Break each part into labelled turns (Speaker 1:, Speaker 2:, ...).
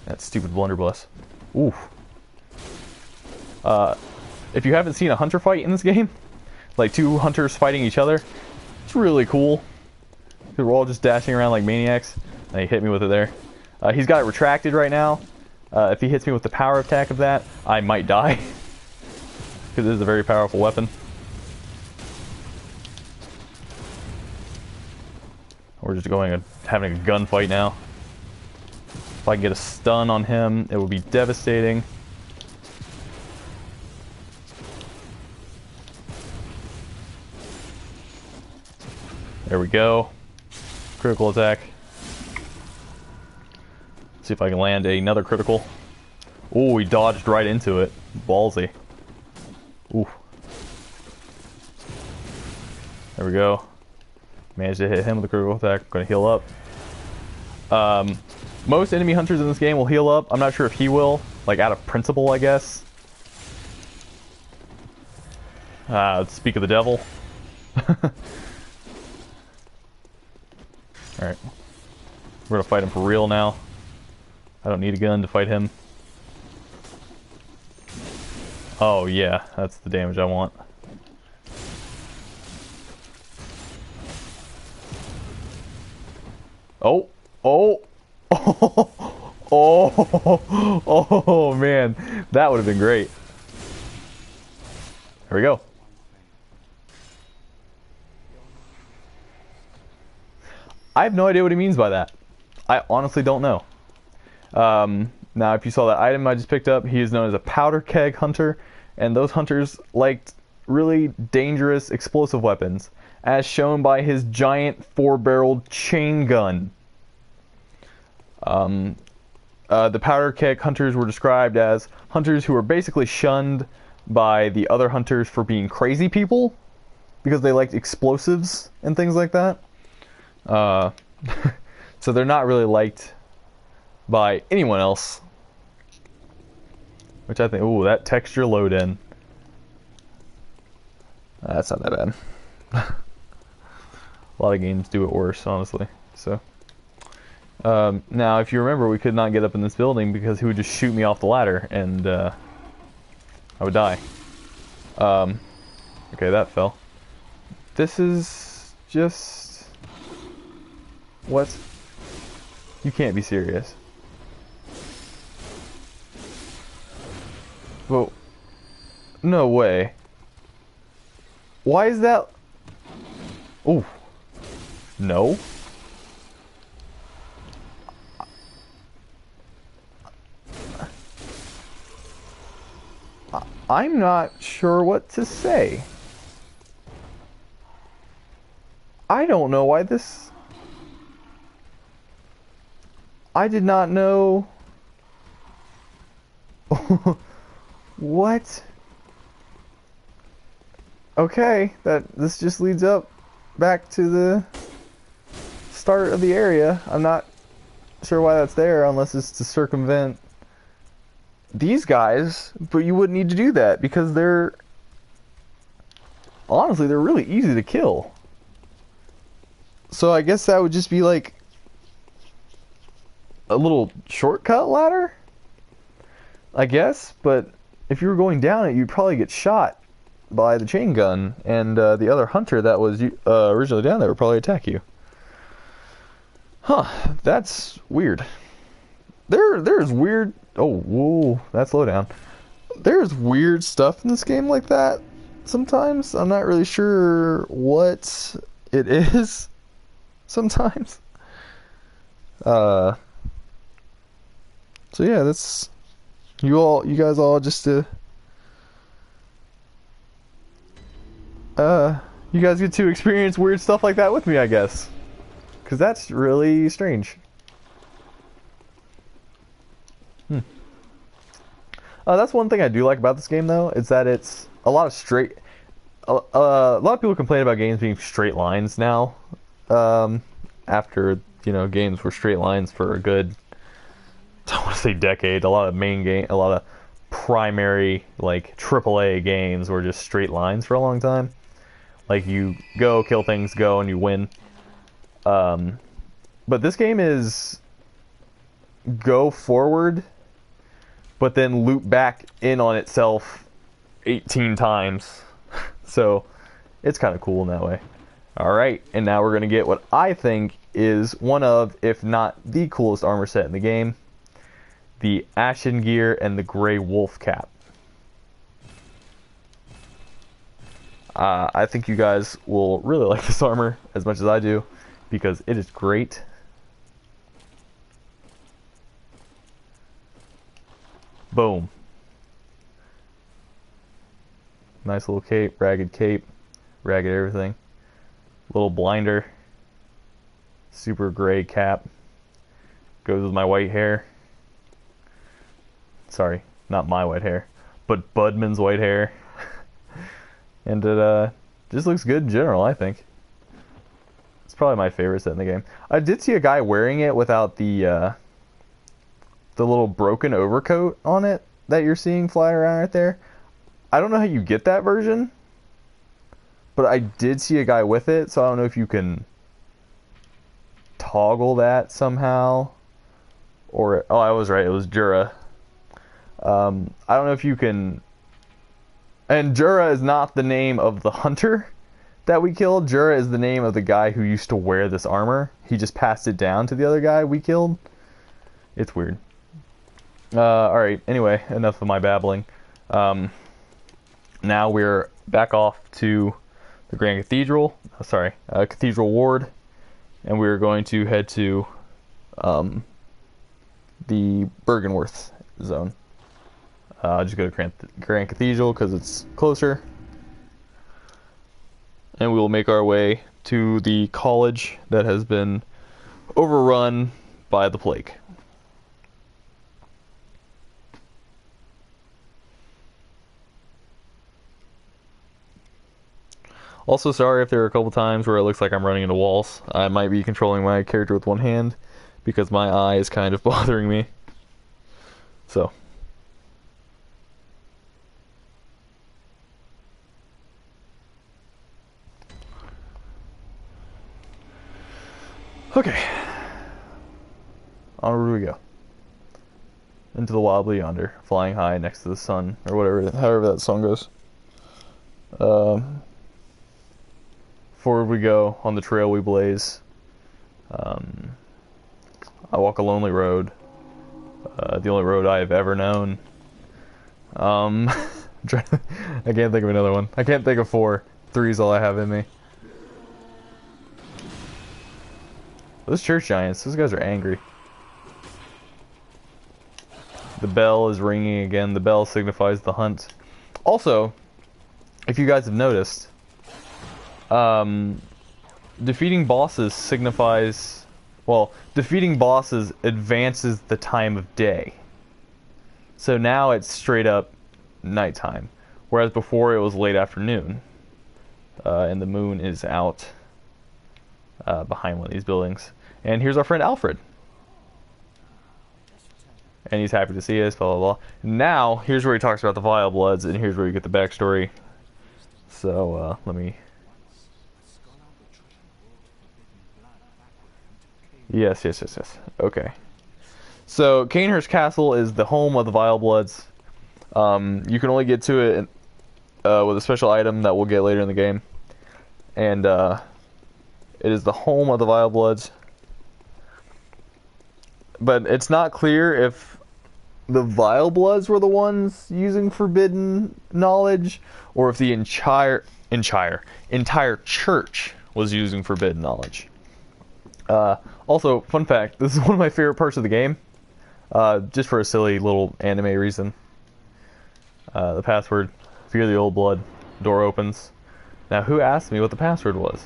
Speaker 1: That stupid blunderbuss. Oof. If you haven't seen a hunter fight in this game, like two hunters fighting each other, it's really cool. We're all just dashing around like maniacs. And he hit me with it there. He's got it retracted right now. If he hits me with the power attack of that, I might die. Because it is a very powerful weapon. We're just going and having a gunfight now. If I can get a stun on him, it would be devastating. There we go. Critical attack. See if I can land another critical. Oh, he dodged right into it. Ballsy. Ooh. There we go. Managed to hit him with a critical attack. Gonna heal up. Most enemy hunters in this game will heal up. I'm not sure if he will. Like, out of principle, I guess. Speak of the devil. Alright. We're gonna fight him for real now. I don't need a gun to fight him. Oh yeah, that's the damage I want. Oh! Oh! Oh! Oh man, that would have been great. Here we go. I have no idea what he means by that. I honestly don't know. Now, if you saw that item I just picked up, he is known as a powder keg hunter, and those hunters liked really dangerous explosive weapons, as shown by his giant 4-barreled chain gun. The powder keg hunters were described as hunters who were basically shunned by the other hunters for being crazy people, because they liked explosives and things like that. So they're not really liked by anyone else. Which I think, ooh, that texture load in. That's not that bad. A lot of games do it worse, honestly. So, now if you remember, we could not get up in this building because he would just shoot me off the ladder and I would die. Okay, that fell. This is just... What? You can't be serious. Well, no way. Why is that? Oh, no. I'm not sure what to say. I don't know why this... I did not know... What? Okay, this just leads up back to the start of the area. I'm not sure why that's there unless it's to circumvent these guys, but you wouldn't need to do that because they're honestly, they're really easy to kill. So I guess that would just be like a little shortcut ladder, I guess, but if you were going down it, you'd probably get shot by the chain gun, and the other hunter that was originally down there would probably attack you. Huh, that's weird. There's weird... Oh, whoa, that's low down. There's weird stuff in this game like that sometimes. I'm not really sure what it is sometimes. So yeah, that's... You guys all just you guys get to experience weird stuff like that with me, I guess. Because that's really strange. That's one thing I do like about this game, though, is that it's a lot of straight... a lot of people complain about games being straight lines now. After, games were straight lines for a good... I want to say decade. A lot of a lot of primary, like, AAA games were just straight lines for a long time. Like, you go, kill things, go, and you win. But this game is go forward, but then loop back in on itself 18 times. So it's kind of cool in that way. Alright, and now we're going to get what I think is one of, if not the coolest armor set in the game. The Ashen Gear and the Grey Wolf Cap. I think you guys will really like this armor as much as I do, because it is great. Boom. Nice little cape, ragged everything. Little blinder. Super gray cap. Goes with my white hair. Sorry, not my white hair, but Budman's white hair. And it just looks good in general, I think. It's probably my favorite set in the game. I did see a guy wearing it without the little broken overcoat on it that you're seeing flying around right there. I don't know how you get that version, but I did see a guy with it, so I don't know if you can toggle that somehow. Or, oh, I was right, it was Jura. I don't know if you can... And Jura is not the name of the hunter that we killed. Jura is the name of the guy who used to wear this armor. He just passed it down to the other guy we killed. It's weird. Alright, anyway, enough of my babbling. Now we're back off to the Grand Cathedral. Cathedral Ward. And we're going to head to the Bergenworth zone. Just go to Grand Cathedral because it's closer. And we will make our way to the college that has been overrun by the plague. Also, sorry if there are a couple times where it looks like I'm running into walls. I might be controlling my character with one hand because my eye is kind of bothering me. So. Okay. Onward we go. Into the wobbly yonder, flying high next to the sun, or whatever, however that song goes. Forward we go, on the trail we blaze. I walk a lonely road, the only road I have ever known. I can't think of another one. I can't think of 4. 3 is all I have in me. Those church giants, those guys are angry. The bell is ringing again. The bell signifies the hunt. Also, if you guys have noticed, defeating bosses signifies... Well, defeating bosses advances the time of day. So now it's straight up nighttime. Whereas before it was late afternoon. And the moon is out behind one of these buildings. And here's our friend Alfred. And he's happy to see us, blah, blah, blah. Now, here's where he talks about the Vile Bloods, and here's where you get the backstory. So, let me... Yes. Okay. So, Canehurst Castle is the home of the Vile Bloods. You can only get to it with a special item that we'll get later in the game. And, it is the home of the Vile Bloods. But it's not clear if the Vile Bloods were the ones using forbidden knowledge, or if the entire church was using forbidden knowledge. Also, fun fact, this is one of my favorite parts of the game. Just for a silly little anime reason. The password, Fear the Old Blood, door opens. Now, who asked me what the password was?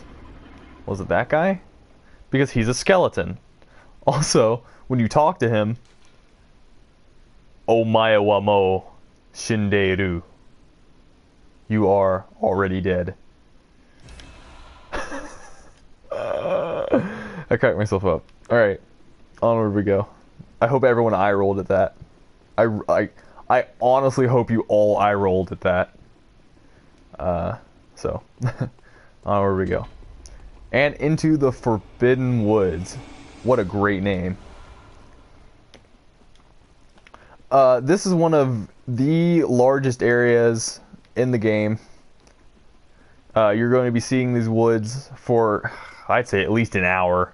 Speaker 1: Was it that guy? Because he's a skeleton. Also, when you talk to him, Omae wa mo shindeiru. You are already dead. I cracked myself up. Alright, onward we go. I hope everyone eye rolled at that. I honestly hope you all eye rolled at that. So, onward we go. And into the Forbidden Woods. What a great name. This is one of the largest areas in the game. You're going to be seeing these woods for, I'd say, at least an hour,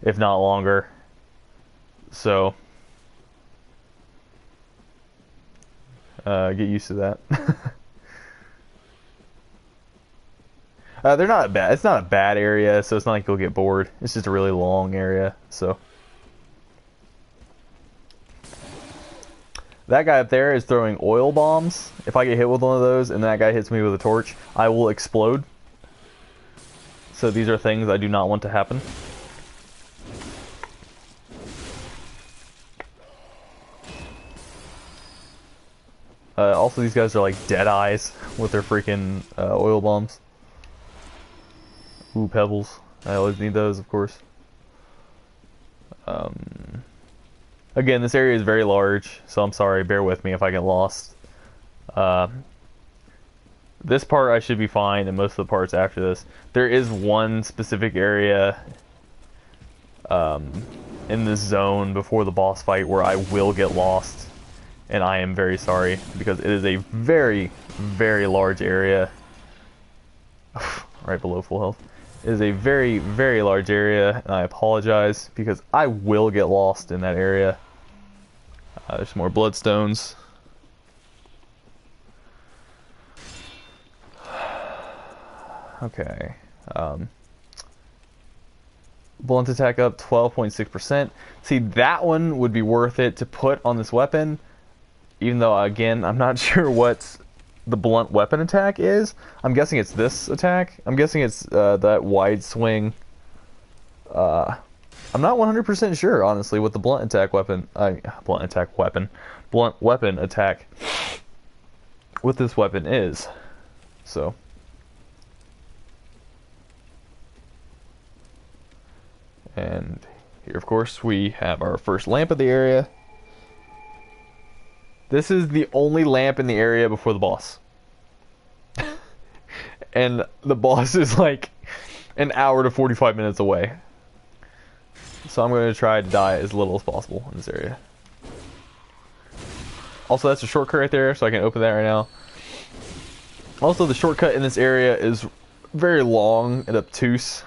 Speaker 1: if not longer. So, get used to that. They're not bad. It's not a bad area, so it's not like you'll get bored. It's just a really long area, so. That guy up there is throwing oil bombs. If I get hit with one of those and that guy hits me with a torch, I will explode. So these are things I do not want to happen. Also, these guys are like dead eyes with their freaking oil bombs. Ooh, pebbles. I always need those, of course. Again, this area is very large, so I'm sorry, bear with me if I get lost. This part I should be fine, and most of the parts after this. There is one specific area in this zone before the boss fight where I will get lost, and I am very sorry, because it is a very, very large area. Right below full health. It is a very, very large area, and I apologize, because I will get lost in that area. There's more bloodstones. Okay. Blunt attack up 12.6%. See, that one would be worth it to put on this weapon. Even though, again, I'm not sure what the blunt weapon attack is. I'm guessing it's this attack. I'm guessing it's that wide swing. I'm not 100% sure, honestly, what the blunt weapon attack with this weapon is. So. And here, of course, we have our first lamp of the area. This is the only lamp in the area before the boss. And the boss is like an hour to 45 minutes away. So I'm going to try to die as little as possible in this area. Also, that's a shortcut right there, so I can open that right now. Also, the shortcut in this area is very long and obtuse.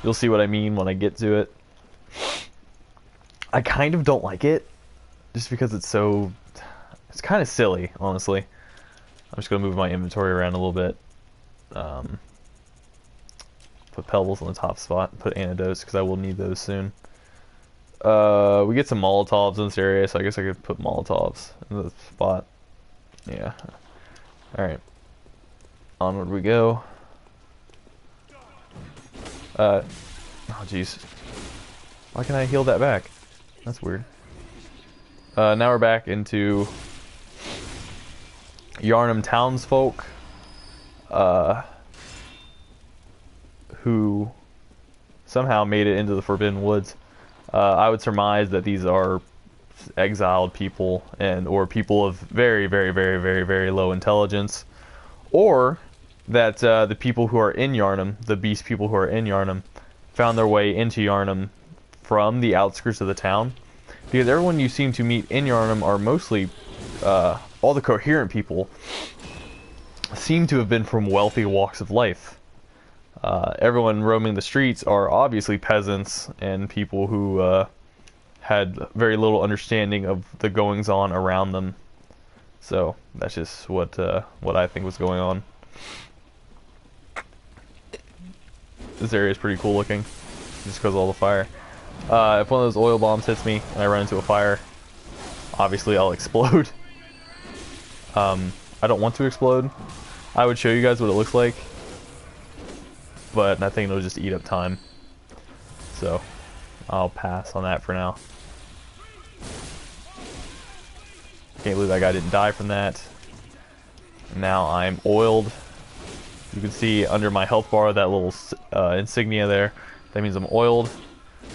Speaker 1: You'll see what I mean when I get to it. I kind of don't like it, just because it's so... It's kind of silly, honestly. I'm just going to move my inventory around a little bit. Put pebbles on the top spot, put antidotes, because I will need those soon. We get some Molotovs in this area, so I guess I could put Molotovs in the spot. Yeah. Alright. Onward we go. Oh jeez. Why can I heal that back? That's weird. Now we're back into Yharnam townsfolk, who somehow made it into the Forbidden Woods. I would surmise that these are exiled people or people of very, very, very, very, very low intelligence, or that the people who are in Yharnam, the beast people who are in Yharnam, found their way into Yharnam from the outskirts of the town. Because everyone you seem to meet in Yharnam are mostly, all the coherent people seem to have been from wealthy walks of life. Everyone roaming the streets are obviously peasants and people who had very little understanding of the goings-on around them. So that's just what I think was going on. This area is pretty cool looking, just because of all the fire. If one of those oil bombs hits me and I run into a fire, obviously I'll explode. I don't want to explode. I would show you guys what it looks like, but I think it'll just eat up time. So I'll pass on that for now. Can't believe that guy didn't die from that. Now I'm oiled. You can see under my health bar that little insignia there. That means I'm oiled.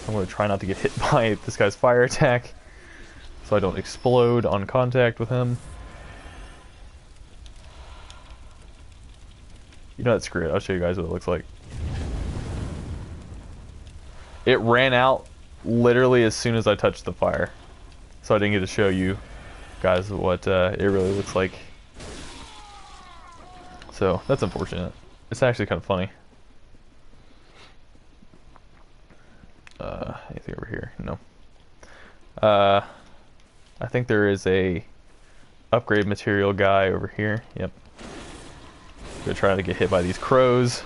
Speaker 1: I'm going to try not to get hit by this guy's fire attack, so I don't explode on contact with him. You know what, screw it. I'll show you guys what it looks like. It ran out literally as soon as I touched the fire, so I didn't get to show you guys what it really looks like. So that's unfortunate. It's actually kind of funny. Anything over here? No. I think there is a upgrade material guy over here. Yep. Gonna try to get hit by these crows.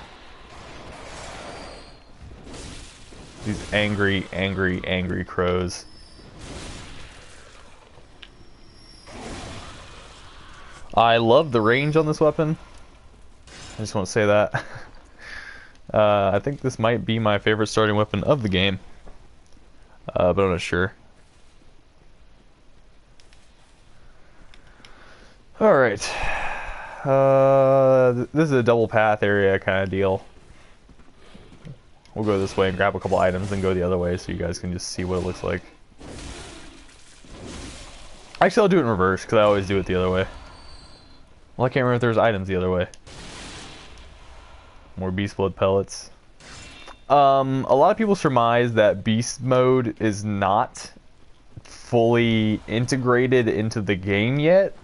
Speaker 1: These angry, angry, angry crows. I love the range on this weapon. I just want to say that. I think this might be my favorite starting weapon of the game. But I'm not sure. Alright. This is a double path area kind of deal. We'll go this way and grab a couple items and go the other way so you guys can just see what it looks like. Actually, I'll do it in reverse because I always do it the other way. Well, I can't remember if there's items the other way. More beast blood pellets. A lot of people surmise that beast mode is not fully integrated into the game yet.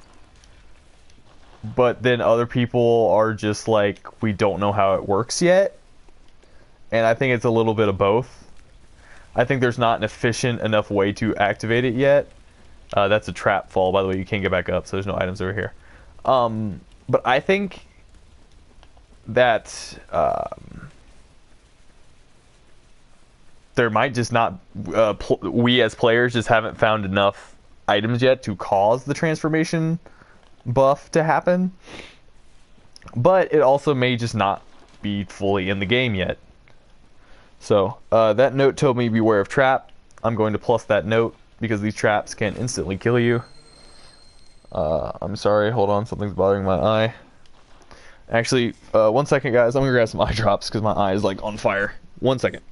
Speaker 1: But then other people are just like, we don't know how it works yet. And I think it's a little bit of both. I think there's not an efficient enough way to activate it yet. That's a trap fall, by the way. You can't get back up, so there's no items over here. But I think that there might just not... we as players just haven't found enough items yet to cause the transformation buff to happen. But it also may just not be fully in the game yet. So, that note told me beware of trap. I'm going to plus that note because these traps can instantly kill you. I'm sorry, hold on, something's bothering my eye. Actually, 1 second guys, I'm gonna grab some eye drops because my eye is like on fire. 1 second.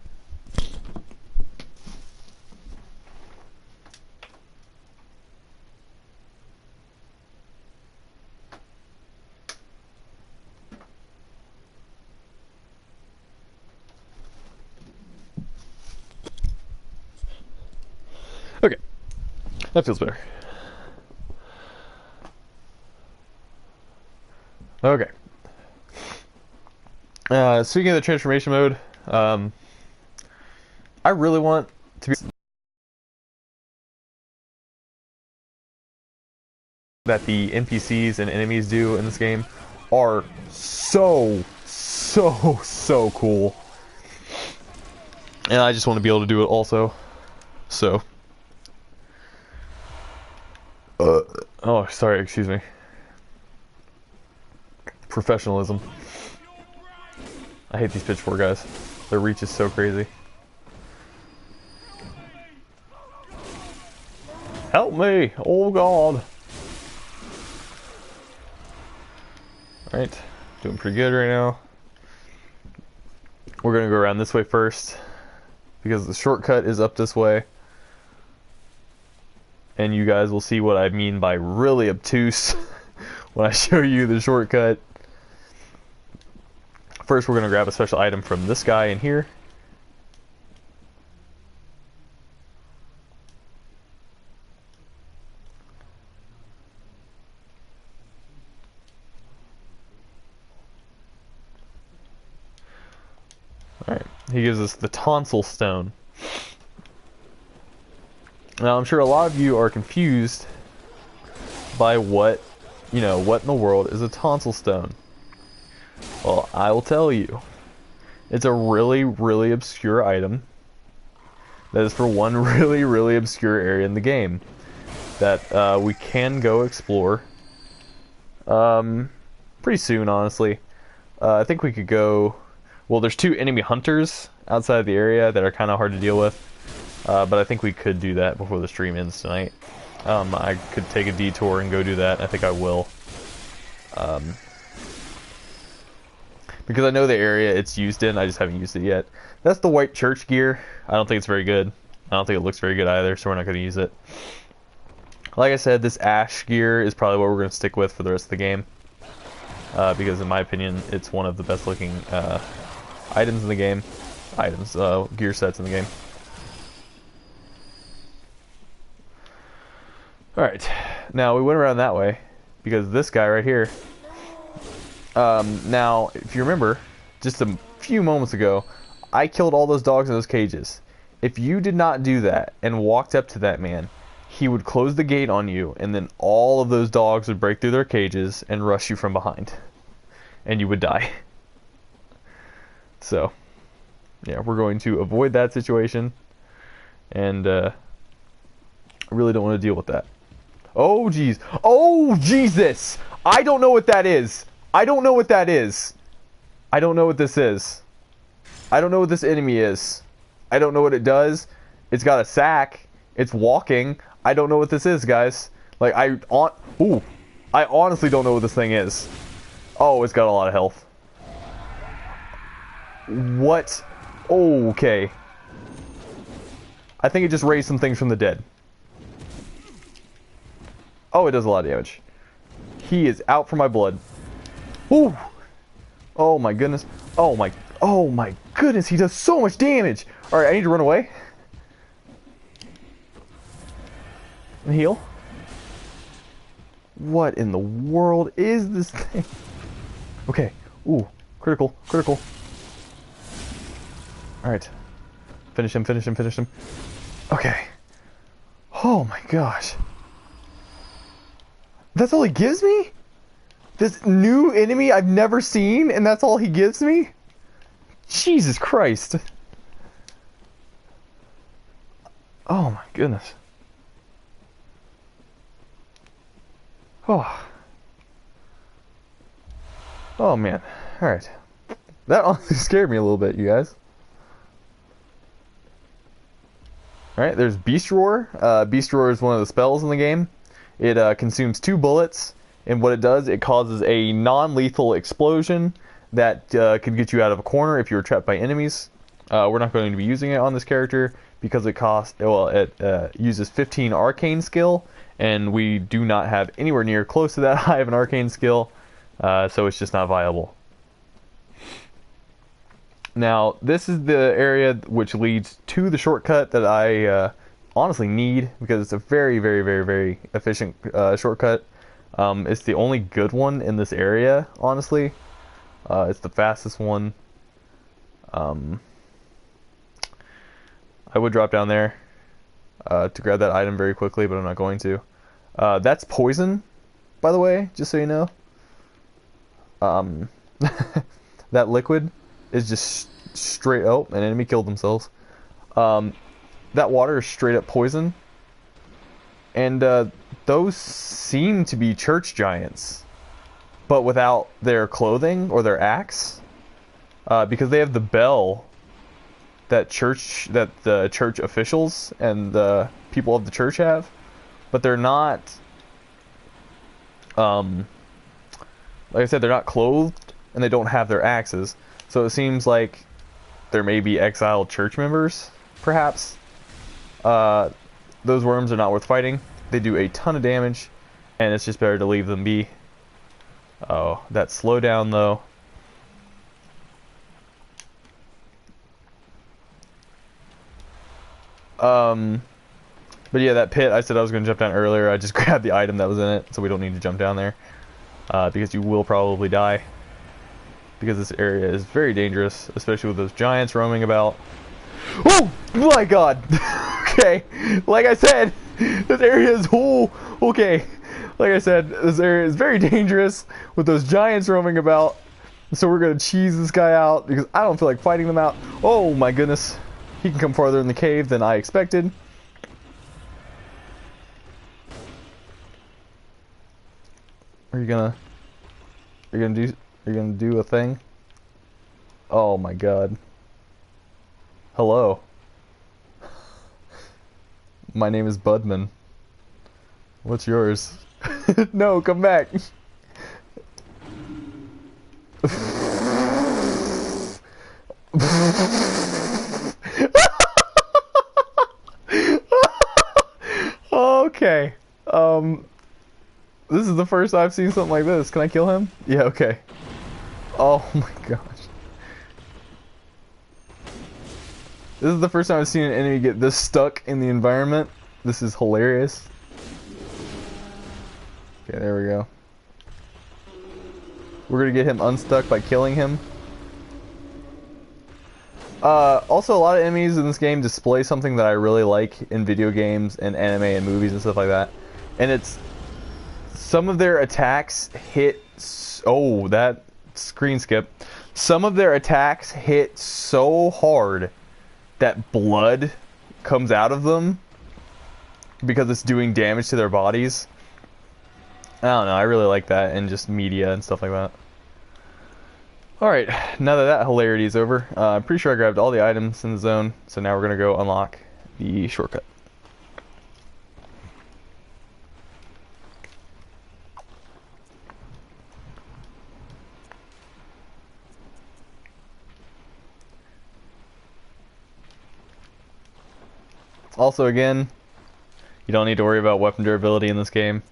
Speaker 1: Okay, that feels better. Okay. Speaking of the transformation mode, I really want to be that the NPCs and enemies do in this game are so cool. And I just want to be able to do it also. So. Oh, sorry, excuse me. Professionalism. I hate these pitchfork guys. Their reach is so crazy. Help me! Oh god! Alright, doing pretty good right now. We're gonna go around this way first because the shortcut is up this way. And you guys will see what I mean by really obtuse when I show you the shortcut. First, we're going to grab a special item from this guy in here. Alright, he gives us the tonsil stone. Now, I'm sure a lot of you are confused by what in the world is a tonsil stone. Well, I will tell you. It's a really, really obscure item that is for one really, really obscure area in the game that we can go explore pretty soon, honestly. I think we could go... Well, there's 2 enemy hunters outside of the area that are kind of hard to deal with. But I think we could do that before the stream ends tonight. I could take a detour and go do that. I think I will. Because I know the area it's used in, I just haven't used it yet. That's the white church gear. I don't think it's very good. I don't think it looks very good either, so we're not going to use it. Like I said, this ash gear is probably what we're going to stick with for the rest of the game. Because in my opinion, it's one of the best looking items in the game. Gear sets in the game. Alright, Now, we went around that way because this guy right here. Now, if you remember, just a few moments ago, I killed all those dogs in those cages. If you did not do that and walked up to that man, he would close the gate on you, and then all of those dogs would break through their cages and rush you from behind. And you would die. So, yeah, we're going to avoid that situation. And, I really don't want to deal with that. Oh, jeez. Oh, Jesus! I don't know what that is. I don't know what that is. I don't know what this is. I don't know what this enemy is. I don't know what it does. It's got a sack. It's walking. I don't know what this is, guys. Like, I honestly don't know what this thing is. Oh, it's got a lot of health. What? Okay. I think it just raised some things from the dead. Oh, it does a lot of damage. He is out for my blood. Ooh. Oh my goodness. Oh my goodness, he does so much damage. Alright, I need to run away. And heal. What in the world is this thing? Okay. Ooh. Critical. Critical. Alright. Finish him, finish him, finish him. Okay. Oh my gosh. That's all he gives me? This new enemy I've never seen, and that's all he gives me? Jesus Christ. Oh my goodness. Oh. Oh man. Alright. That honestly scared me a little bit, you guys. Alright, there's Beast Roar. Beast Roar is one of the spells in the game. It consumes 2 bullets, and what it does, it causes a non-lethal explosion that could get you out of a corner if you were trapped by enemies. We're not going to be using it on this character because it uses 15 arcane skill, and we do not have anywhere near close to that high of an arcane skill, so it's just not viable. Now, this is the area which leads to the shortcut that I honestly need, because it's a very, very, very, very efficient shortcut. It's the only good one in this area, honestly. It's the fastest one. I would drop down there to grab that item very quickly, but I'm not going to. That's poison, by the way, just so you know. That liquid is just straight... Oh, an enemy killed themselves. That water is straight up poison. And those seem to be church giants, but without their clothing or their axe, because they have the bell that the church officials and the people of the church have, but they're not, like I said, they're not clothed, and they don't have their axes. So it seems like there may be exiled church members, perhaps. Those worms are not worth fighting. They do a ton of damage, and it's just better to leave them be. Oh, that slowdown though. But yeah, that pit, I said I was going to jump down earlier. I just grabbed the item that was in it, so we don't need to jump down there. Because you will probably die. Because this area is very dangerous, especially with those giants roaming about. Oh my god! Okay, like I said, this area is okay. Like I said, this area is very dangerous with those giants roaming about. So we're gonna cheese this guy out because I don't feel like fighting them out. Oh my goodness, he can come farther in the cave than I expected. Are you gonna do a thing? Oh my god. Hello. My name is Budman. What's yours? No, come back. Okay. This is the first I've seen something like this. Can I kill him? Yeah, okay. Oh my gosh. This is the first time I've seen an enemy get this stuck in the environment. This is hilarious. Okay, there we go. We're gonna get him unstuck by killing him. Also, a lot of enemies in this game display something that I really like in video games and anime and movies and stuff like that. And it's some of their attacks hit. Oh, that screen skip. Some of their attacks hit so hard that blood comes out of them because it's doing damage to their bodies. I don't know, I really like that in just media and stuff like that. Alright, now that that hilarity is over, I'm pretty sure I grabbed all the items in the zone, so now we're going to go unlock the shortcut. Also, again, you don't need to worry about weapon durability in this game,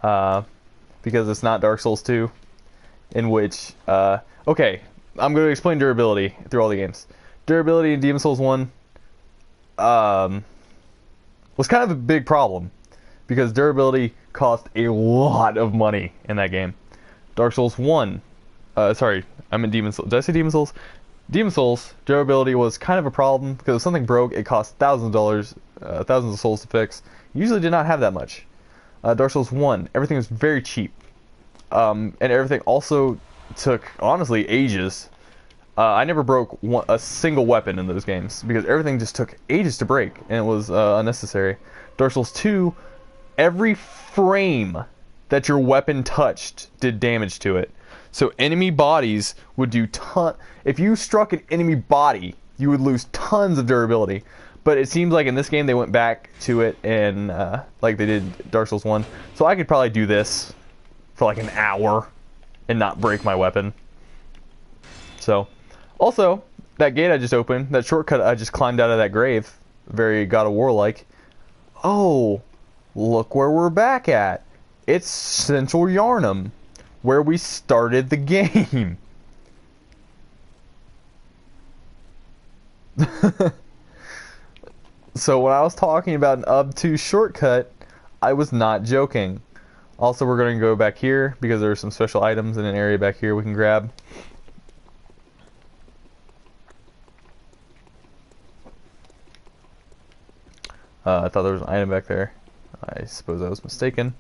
Speaker 1: because it's not Dark Souls 2, in which, okay, I'm going to explain durability through all the games. Durability in Demon Souls 1 was kind of a big problem, because durability cost a lot of money in that game. Dark Souls 1, sorry, I'm in Demon Souls. Did I say Demon Souls? Demon Souls, durability was kind of a problem, because if something broke, it cost thousands of dollars, thousands of souls to fix. Usually did not have that much. Dark Souls 1, everything was very cheap. And everything also took, honestly, ages. I never broke a single weapon in those games, because everything just took ages to break, and it was unnecessary. Dark Souls 2, every frame that your weapon touched did damage to it. So enemy bodies would do if you struck an enemy body, you would lose tons of durability. But it seems like in this game they went back to it and like they did Dark Souls 1. So I could probably do this for like an hour and not break my weapon. So, also, that gate I just opened, that shortcut I just climbed out of that grave, very God of War like. Oh, look where we're back at. It's Central Yarnum, where we started the game. So when I was talking about an obtuse shortcut, I was not joking. Also, we're going to go back here because there are some special items in an area back here we can grab. I thought there was an item back there. I suppose I was mistaken.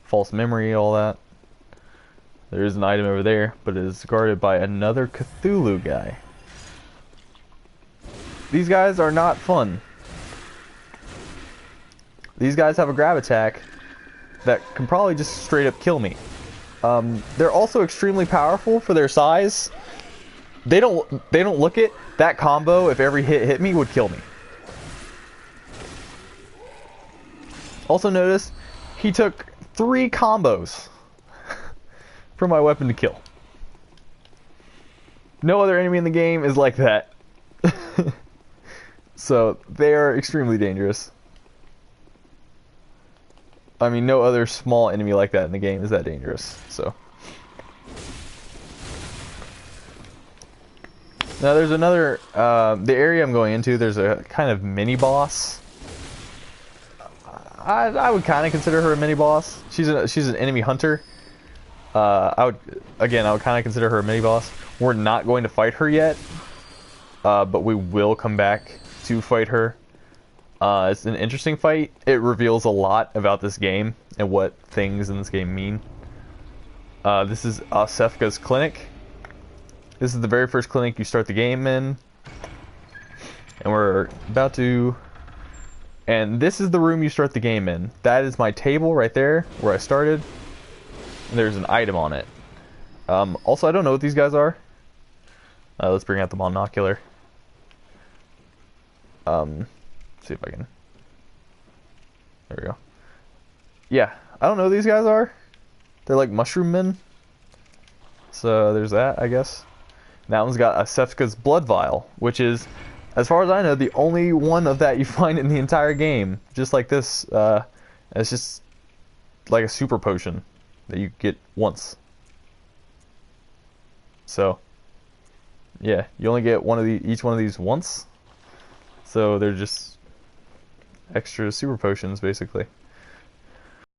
Speaker 1: False memory, all that. There is an item over there, but it is guarded by another Cthulhu guy. These guys are not fun. These guys have a grab attack that can probably just straight up kill me. They're also extremely powerful for their size. They don't look it. That combo, if every hit me, would kill me. Also notice, he took 3 combos for my weapon to kill. No other enemy in the game is like that. So, they are extremely dangerous. I mean, no other small enemy like that in the game is that dangerous, so. Now there's another, the area I'm going into, there's a kind of mini-boss. I would kind of consider her a mini-boss. She's an enemy hunter. I would kind of consider her a mini-boss. We're not going to fight her yet, but we will come back to fight her. It's an interesting fight. It reveals a lot about this game and what things in this game mean. This is Asefka's clinic. This is the very first clinic you start the game in. And we're about to... And this is the room you start the game in. That is my table right there, where I started. And there's an item on it. Also, I don't know what these guys are. Let's bring out the monocular. See if I can... There we go. Yeah, I don't know who these guys are. They're like mushroom men. So there's that, I guess. And that one's got Asefka's blood vial, which is, as far as I know, the only one of that you find in the entire game. Just like this. It's just like a super potion that you get once. So, yeah, you only get each one of these once. So they're just extra super potions, basically.